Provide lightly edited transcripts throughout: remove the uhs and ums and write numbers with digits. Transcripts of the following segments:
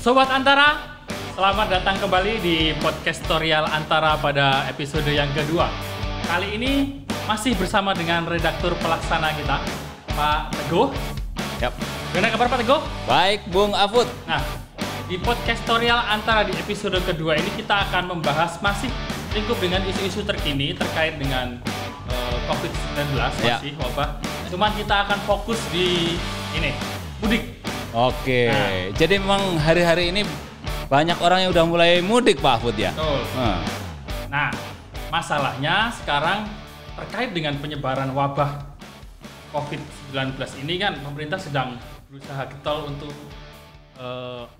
Sobat Antara, selamat datang kembali di Podcastorial Antara pada episode yang kedua. Kali ini masih bersama dengan redaktur pelaksana kita, Pak Teguh. Yap. Gimana kabar Pak Teguh? Baik, Bung Afud. Nah, di Podcastorial Antara di episode kedua ini kita akan membahas masih lingkup dengan isu-isu terkini terkait dengan COVID-19 masih wabah. Cuman kita akan fokus di ini, mudik. Oke, jadi memang hari-hari ini banyak orang yang udah mulai mudik Pak Afud ya? Betul. Nah, masalahnya sekarang terkait dengan penyebaran wabah COVID-19 ini kan pemerintah sedang berusaha getol untuk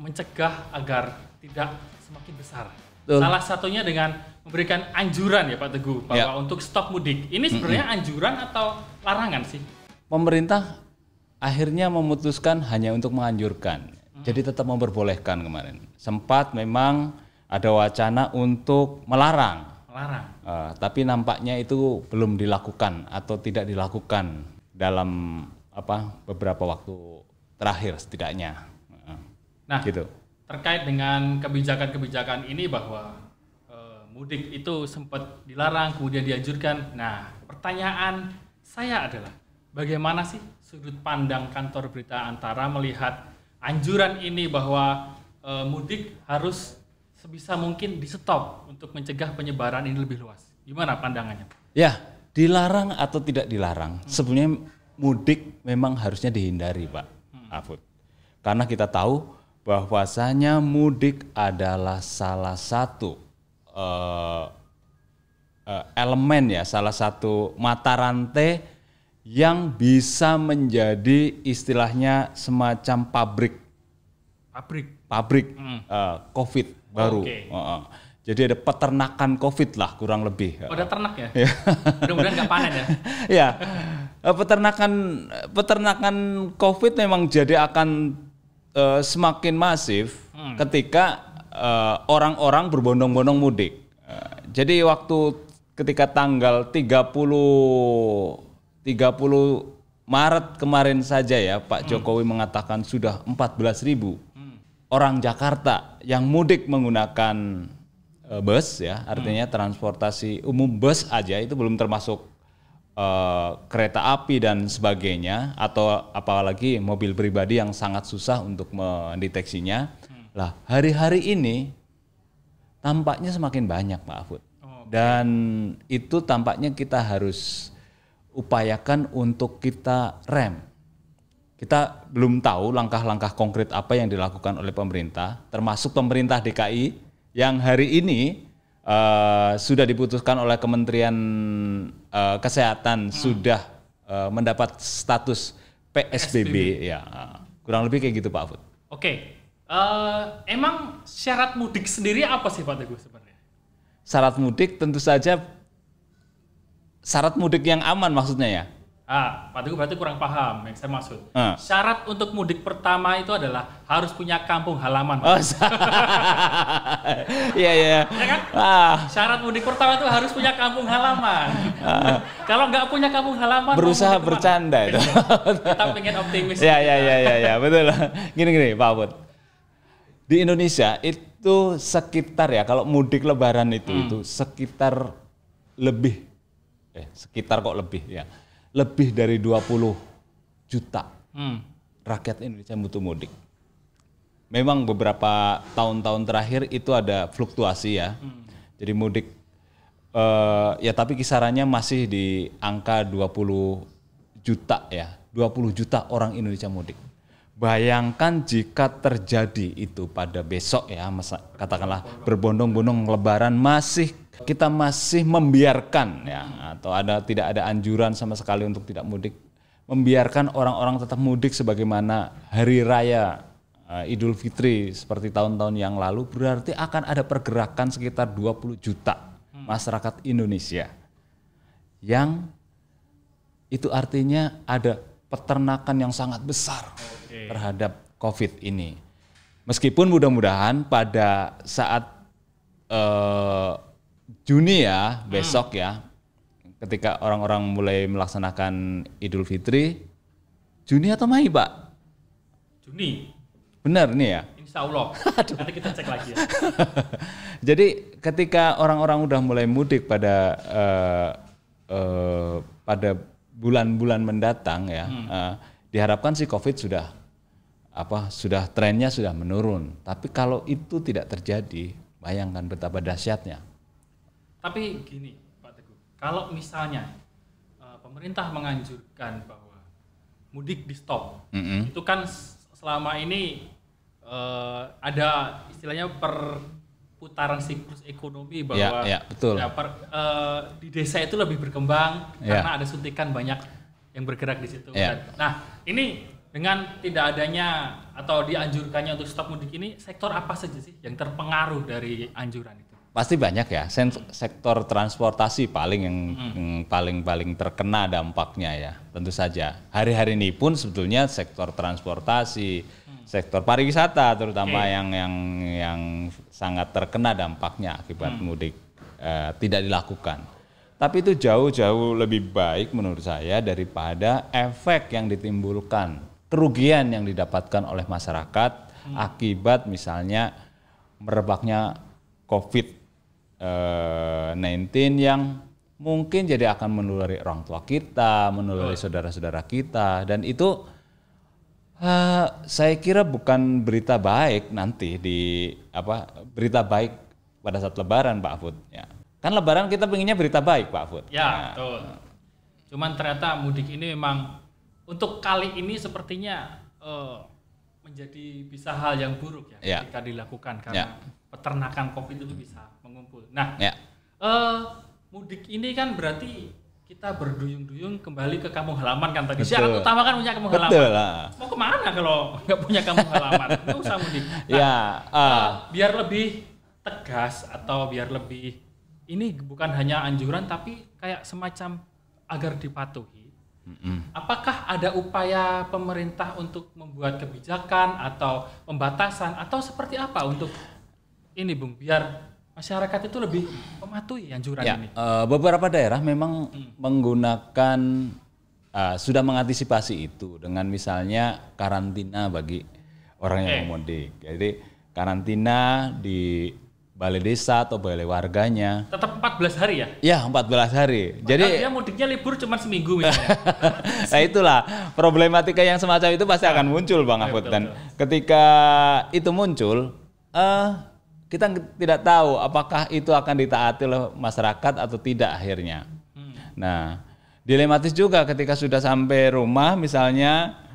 mencegah agar tidak semakin besar. Betul. Salah satunya dengan memberikan anjuran ya Pak Teguh bahwa untuk stop mudik. Ini sebenarnya anjuran atau larangan sih? Pemerintah akhirnya memutuskan hanya untuk menganjurkan. Jadi tetap memperbolehkan kemarin. Sempat memang ada wacana untuk melarang. Tapi nampaknya itu belum dilakukan atau tidak dilakukan dalam beberapa waktu terakhir setidaknya. Nah, gitu. Terkait dengan kebijakan-kebijakan ini bahwa mudik itu sempat dilarang kemudian dianjurkan. Nah, pertanyaan saya adalah bagaimana sih sudut pandang kantor berita Antara melihat anjuran ini bahwa mudik harus sebisa mungkin di stop untuk mencegah penyebaran ini lebih luas? Gimana pandangannya? Ya, dilarang atau tidak dilarang, sebenarnya mudik memang harusnya dihindari Pak Afud. Karena kita tahu bahwasanya mudik adalah salah satu elemen ya, salah satu mata rantai yang bisa menjadi istilahnya semacam pabrik COVID baru. Jadi ada peternakan COVID lah kurang lebih. Ada ternak ya? Mudah-mudahan nggak panen ya? Ya, peternakan COVID memang jadi akan semakin masif ketika orang-orang berbondong-bondong mudik. Jadi waktu ketika tanggal 30 Maret kemarin saja ya Pak Jokowi mengatakan sudah 14.000 orang Jakarta yang mudik menggunakan bus ya, artinya transportasi umum bus aja, itu belum termasuk kereta api dan sebagainya, atau apalagi mobil pribadi yang sangat susah untuk mendeteksinya. Lah hari-hari ini tampaknya semakin banyak Pak Afud. Dan itu tampaknya kita harus upayakan untuk kita rem. Kita belum tahu langkah-langkah konkret apa yang dilakukan oleh pemerintah, termasuk pemerintah DKI yang hari ini sudah diputuskan oleh Kementerian Kesehatan sudah mendapat status PSBB. Ya, kurang lebih kayak gitu Pak Afud. Oke, emang syarat mudik sendiri apa sih Pak Teguh sebenarnya? Syarat mudik tentu saja syarat mudik yang aman maksudnya ya? Pak Teguh berarti kurang paham yang saya maksud. Syarat untuk mudik pertama itu adalah harus punya kampung halaman. Iya. Ya kan? Syarat mudik pertama itu harus punya kampung halaman. Kalau nggak punya kampung halaman, berusaha bercanda itu. Kita pengen optimis. Ya, betul. Gini Pak Afud. Di Indonesia itu sekitar ya, kalau mudik Lebaran itu sekitar lebih dari 20 juta rakyat Indonesia yang butuh mudik. Memang beberapa tahun-tahun terakhir itu ada fluktuasi ya. Jadi mudik ya, tapi kisarannya masih di angka 20 juta ya. 20 juta orang Indonesia mudik. Bayangkan jika terjadi itu pada besok ya, katakanlah berbondong-bondong Lebaran, kita masih membiarkan ya, atau tidak ada anjuran sama sekali untuk tidak mudik, membiarkan orang-orang tetap mudik sebagaimana hari raya Idul Fitri seperti tahun-tahun yang lalu, berarti akan ada pergerakan sekitar 20 juta masyarakat Indonesia yang itu artinya ada peternakan yang sangat besar terhadap COVID ini. Meskipun mudah-mudahan pada saat Juni ya, besok ya, ketika orang-orang mulai melaksanakan Idul Fitri, Juni atau Mei Pak? Juni. Benar nih ya. Insya Allah. Nanti kita cek lagi ya. Jadi ketika orang-orang udah mulai mudik pada pada bulan-bulan mendatang ya, diharapkan si COVID sudah trennya sudah menurun. Tapi kalau itu tidak terjadi, bayangkan betapa dahsyatnya. Tapi gini Pak Teguh, kalau misalnya pemerintah menganjurkan bahwa mudik di stop, itu kan selama ini ada istilahnya perputaran siklus ekonomi bahwa betul. Di desa itu lebih berkembang karena ada suntikan banyak yang bergerak di situ. Nah ini dengan tidak adanya atau dianjurkannya untuk stop mudik ini, sektor apa saja sih yang terpengaruh dari anjuran itu? Pasti banyak ya. Sektor transportasi paling yang paling terkena dampaknya ya. Tentu saja. Hari-hari ini pun sebetulnya sektor transportasi, sektor pariwisata terutama yang sangat terkena dampaknya akibat mudik tidak dilakukan. Tapi itu jauh-jauh lebih baik menurut saya daripada efek yang ditimbulkan, kerugian yang didapatkan oleh masyarakat akibat misalnya merebaknya COVID-19 yang mungkin jadi akan menulari orang tua kita, menulari saudara-saudara kita, dan itu saya kira bukan berita baik nanti berita baik pada saat Lebaran, Pak Afud. Ya. Kan Lebaran kita pengennya berita baik, Pak Afud. Ya, betul. Cuman ternyata mudik ini memang untuk kali ini sepertinya menjadi bisa hal yang buruk ya ketika dilakukan karena peternakan COVID itu bisa mengumpul. Nah, mudik ini kan berarti kita berduyung-duyung kembali ke kampung halaman kan tadi. Syarat utama kan punya kampung halaman. Mau kemana kalau nggak punya kampung halaman? Nggak usah mudik. Nah, biar lebih tegas atau biar lebih ini bukan hanya anjuran tapi kayak semacam agar dipatuhi. Apakah ada upaya pemerintah untuk membuat kebijakan atau pembatasan atau seperti apa untuk ini Bung biar masyarakat itu lebih mematuhi anjuran ini? Beberapa daerah memang menggunakan sudah mengantisipasi itu dengan misalnya karantina bagi orang yang mau mudik. Jadi karantina di balai desa atau balai warganya. Tetap 14 hari ya? Ya, 14 hari. Jadi dia mudiknya libur cuma seminggu misalnya. Nah itulah problematika yang semacam itu pasti akan muncul Bang Afud. Dan ketika itu muncul, kita tidak tahu apakah itu akan ditaati oleh masyarakat atau tidak akhirnya. Nah, dilematis juga ketika sudah sampai rumah misalnya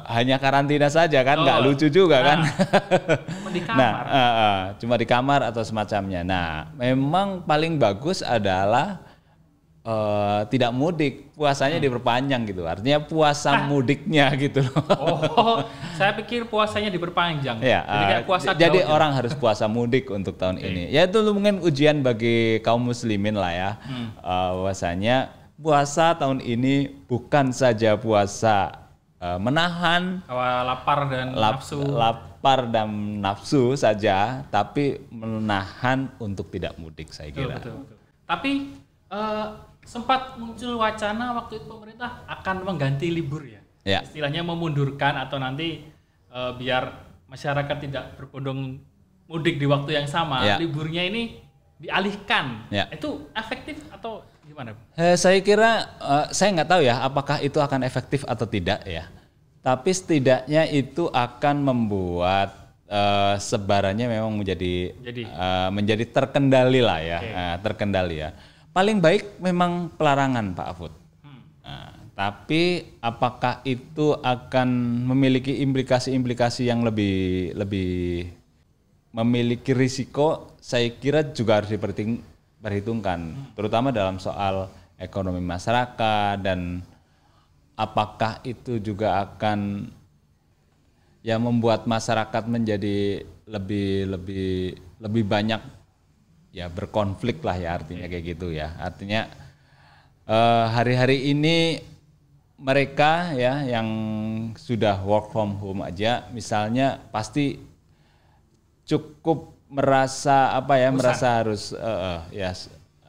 hanya karantina saja kan, nggak lucu juga kan. Cuma di kamar. Cuma di kamar atau semacamnya. Nah, memang paling bagus adalah tidak mudik, puasanya diperpanjang gitu. Artinya puasa mudiknya gitu loh. Oh, saya pikir puasanya diperpanjang. Jadi kayak puasa jadi orang harus puasa mudik untuk tahun ini. Ya itu mungkin ujian bagi kaum muslimin lah ya. Bahwasanya puasa tahun ini bukan saja puasa menahan lapar dan nafsu saja, tapi menahan untuk tidak mudik saya kira. Betul. Tapi sempat muncul wacana waktu itu pemerintah akan mengganti libur ya. Istilahnya memundurkan atau nanti biar masyarakat tidak berbondong mudik di waktu yang sama, liburnya ini dialihkan. Itu efektif atau gimana? Saya kira saya nggak tahu ya apakah itu akan efektif atau tidak ya. Tapi setidaknya itu akan membuat sebarannya memang menjadi terkendali lah ya, terkendali ya. Paling baik memang pelarangan Pak Afud. Tapi apakah itu akan memiliki implikasi-implikasi yang lebih memiliki risiko? Saya kira juga harus diperhitungkan, terutama dalam soal ekonomi masyarakat dan apakah itu juga akan membuat masyarakat menjadi lebih banyak ya berkonflik lah ya artinya kayak gitu ya. Artinya hari-hari ini mereka ya yang sudah work from home aja misalnya pasti cukup merasa merasa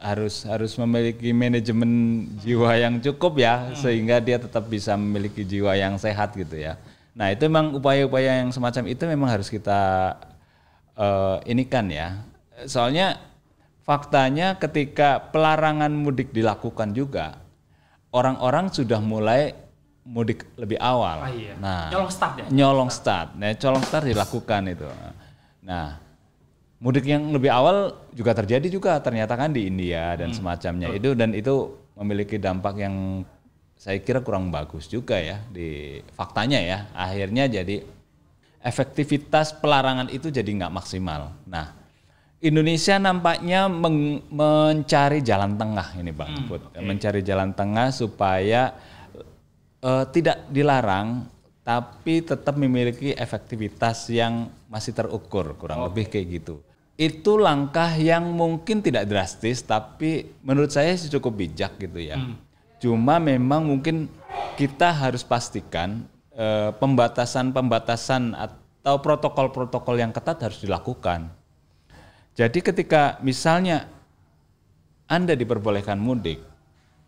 harus memiliki manajemen jiwa yang cukup ya sehingga dia tetap bisa memiliki jiwa yang sehat gitu ya. Nah itu memang upaya-upaya yang semacam itu memang harus kita inikan ya. Soalnya faktanya ketika pelarangan mudik dilakukan juga, orang-orang sudah mulai mudik lebih awal. Iya. Nah, nyolong start ya? Nyolong start. Nah, nyolong start dilakukan itu. Nah, mudik yang lebih awal juga terjadi juga ternyata kan di India dan semacamnya itu, dan itu memiliki dampak yang saya kira kurang bagus juga ya di faktanya ya. Akhirnya jadi efektivitas pelarangan itu jadi nggak maksimal. Nah, Indonesia nampaknya mencari jalan tengah ini Bang Put. Mencari jalan tengah supaya tidak dilarang tapi tetap memiliki efektivitas yang masih terukur, kurang lebih kayak gitu. Itu langkah yang mungkin tidak drastis tapi menurut saya sih cukup bijak gitu ya. Cuma memang mungkin kita harus pastikan pembatasan atau protokol-protokol yang ketat harus dilakukan. Jadi ketika misalnya Anda diperbolehkan mudik,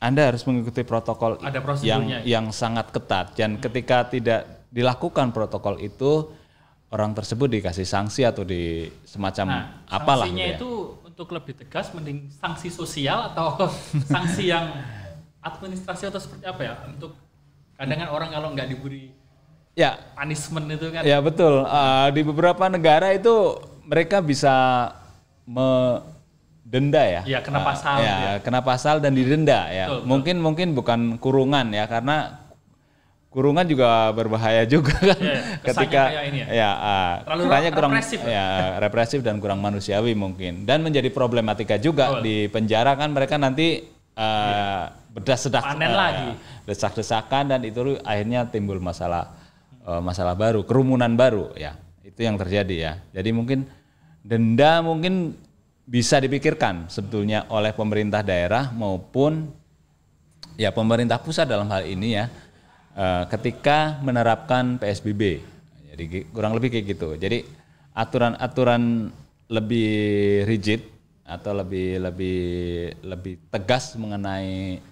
Anda harus mengikuti protokol yang sangat ketat. Dan ketika tidak dilakukan protokol itu, orang tersebut dikasih sanksi atau di semacam apalah. Sanksinya gitu ya. Itu untuk lebih tegas, mending sanksi sosial atau sanksi yang administrasi atau seperti apa ya? Untuk kadang kan orang kalau nggak diberi punishment itu kan. Ya betul. Di beberapa negara itu mereka bisa denda ya. Iya, kena pasal. Kena pasal dan didenda ya. Betul. Mungkin bukan kurungan ya, karena kurungan juga berbahaya juga kan. Ketika terlalu kurang represif. Represif dan kurang manusiawi mungkin. Dan menjadi problematika juga di penjara kan mereka nanti desak-desakan dan itu akhirnya timbul masalah baru, kerumunan baru ya. Itu yang terjadi ya. Jadi mungkin denda mungkin bisa dipikirkan sebetulnya oleh pemerintah daerah maupun ya pemerintah pusat dalam hal ini ya, ketika menerapkan PSBB. Jadi kurang lebih kayak gitu. Jadi aturan-aturan lebih rigid atau lebih tegas mengenai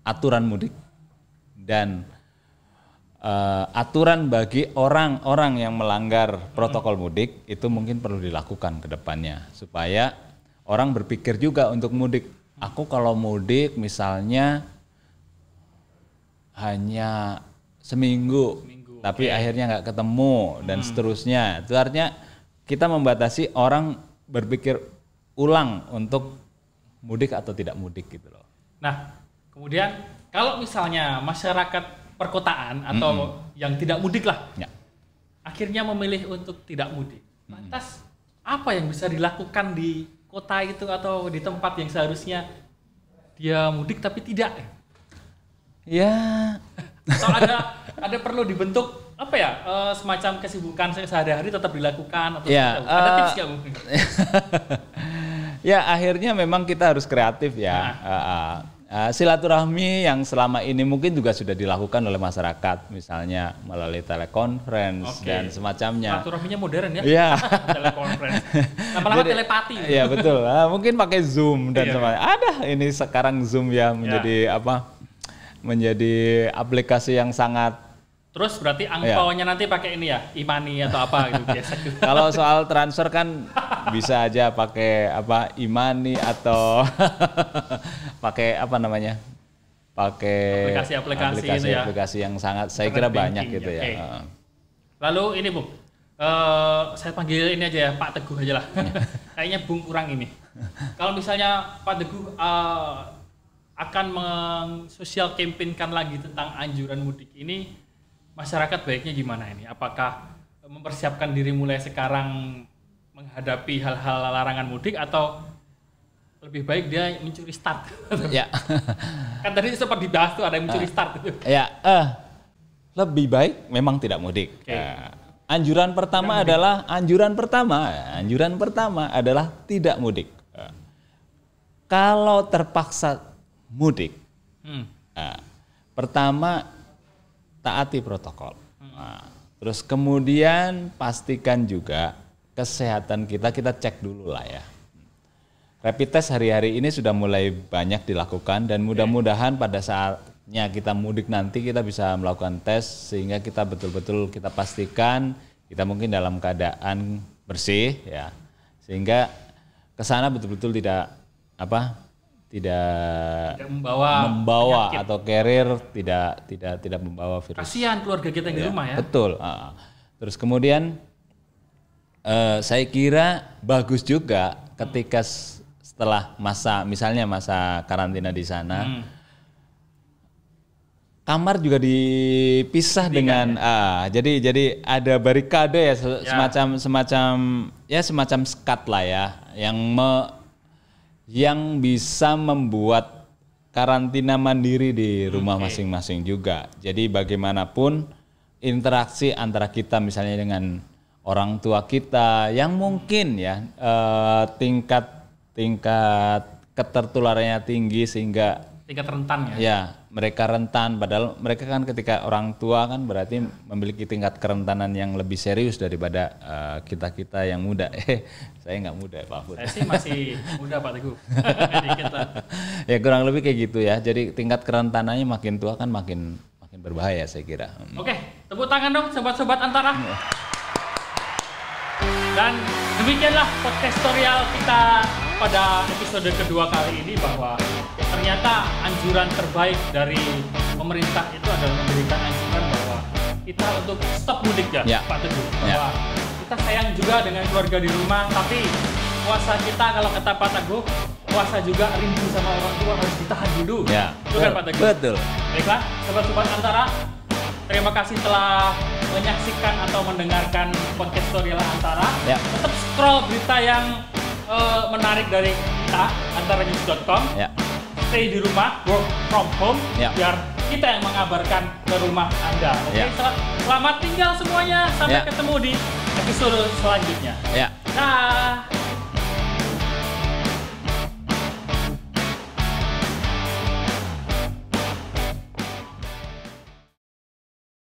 aturan mudik dan aturan bagi orang-orang yang melanggar protokol mudik itu mungkin perlu dilakukan ke depannya supaya orang berpikir juga untuk mudik. Aku kalau mudik misalnya hanya seminggu tapi akhirnya nggak ketemu dan seterusnya. Itu artinya kita membatasi orang berpikir ulang untuk mudik atau tidak mudik gitu loh. Nah, kemudian kalau misalnya masyarakat perkotaan atau yang tidak mudik lah, akhirnya memilih untuk tidak mudik. Lantas apa yang bisa dilakukan di kota itu atau di tempat yang seharusnya dia mudik tapi tidak? Ya. Atau ada perlu dibentuk apa ya, semacam kesibukan sehari-hari tetap dilakukan atau ada tips nggak mungkin? Ya akhirnya memang kita harus kreatif ya. Silaturahmi yang selama ini mungkin juga sudah dilakukan oleh masyarakat, misalnya melalui telekonferensi dan semacamnya. Silaturahminya modern ya? Iya. Telekonferensi. Lama-lama telepati. Iya betul. Mungkin pakai Zoom dan semacamnya. Ada ini sekarang Zoom ya menjadi menjadi aplikasi yang sangat. Terus berarti angpaonya nanti pakai ini ya, e-money atau apa gitu biasa. Kalau soal transfer kan bisa aja pakai e-money atau pakai pakai aplikasi yang sangat saya kira banyak gitu ya. Lalu ini Bung, saya panggil ini aja ya Pak Teguh aja lah. Kayaknya Bung kurang ini. Kalau misalnya Pak Teguh akan sosial campaign-kan lagi tentang anjuran mudik ini, masyarakat baiknya gimana ini? Apakah mempersiapkan diri mulai sekarang menghadapi hal-hal larangan mudik atau lebih baik dia mencuri start? Ya. Kan tadi sempat dibahas tuh ada yang mencuri start itu. Ya, lebih baik memang tidak mudik. Anjuran pertama adalah tidak mudik. Kalau terpaksa mudik, pertama taati protokol. Terus kemudian pastikan juga kesehatan kita cek dulu lah ya. Rapid test hari-hari ini sudah mulai banyak dilakukan dan mudah-mudahan pada saat saatnya kita mudik nanti kita bisa melakukan tes sehingga kita betul-betul kita pastikan kita mungkin dalam keadaan bersih ya, sehingga ke sana betul-betul tidak membawa atau carrier, tidak membawa virus. Kasihan keluarga kita yang di rumah ya. Betul. Terus kemudian saya kira bagus juga ketika setelah misalnya masa karantina di sana, kamar juga dipisah dengan jadi ada barikade ya, semacam sekat lah ya yang bisa membuat karantina mandiri di rumah masing-masing juga. Jadi bagaimanapun interaksi antara kita misalnya dengan orang tua kita yang mungkin ya tingkat ketertularannya tinggi sehingga tingkat rentan ya. Ya, mereka rentan padahal mereka kan ketika orang tua kan berarti memiliki tingkat kerentanan yang lebih serius daripada kita-kita yang muda. Saya nggak muda ya Pak Fud. Saya sih masih muda Pak Teguh. Dikit lah. Ya kurang lebih kayak gitu ya. Jadi tingkat kerentanannya makin tua kan makin berbahaya saya kira. Oke, tepuk tangan dong sobat-sobat Antara. Dan demikianlah podcastorial kita pada episode kedua kali ini, bahwa ternyata anjuran terbaik dari pemerintah itu adalah memberikan anjuran bahwa kita untuk stop mudik ya. Pak Teguh. Bahwa kita sayang juga dengan keluarga di rumah, tapi puasa kita kalau kata Pak Teguh, puasa juga rindu sama orang tua harus ditahan dulu. Ya. Itu kan Pak Teguh. Betul. Baiklah, sobat-sobat Antara, terima kasih telah menyaksikan atau mendengarkan podcastorial Antara. Ya. Tetap scroll berita yang menarik dari kita, antaranews.com. Ya. Stay di rumah, work from home, ya. Biar kita yang mengabarkan ke rumah Anda. Oke, ya. Selamat tinggal semuanya. Sampai ya. ketemu di episode selanjutnya. Ya. Dah.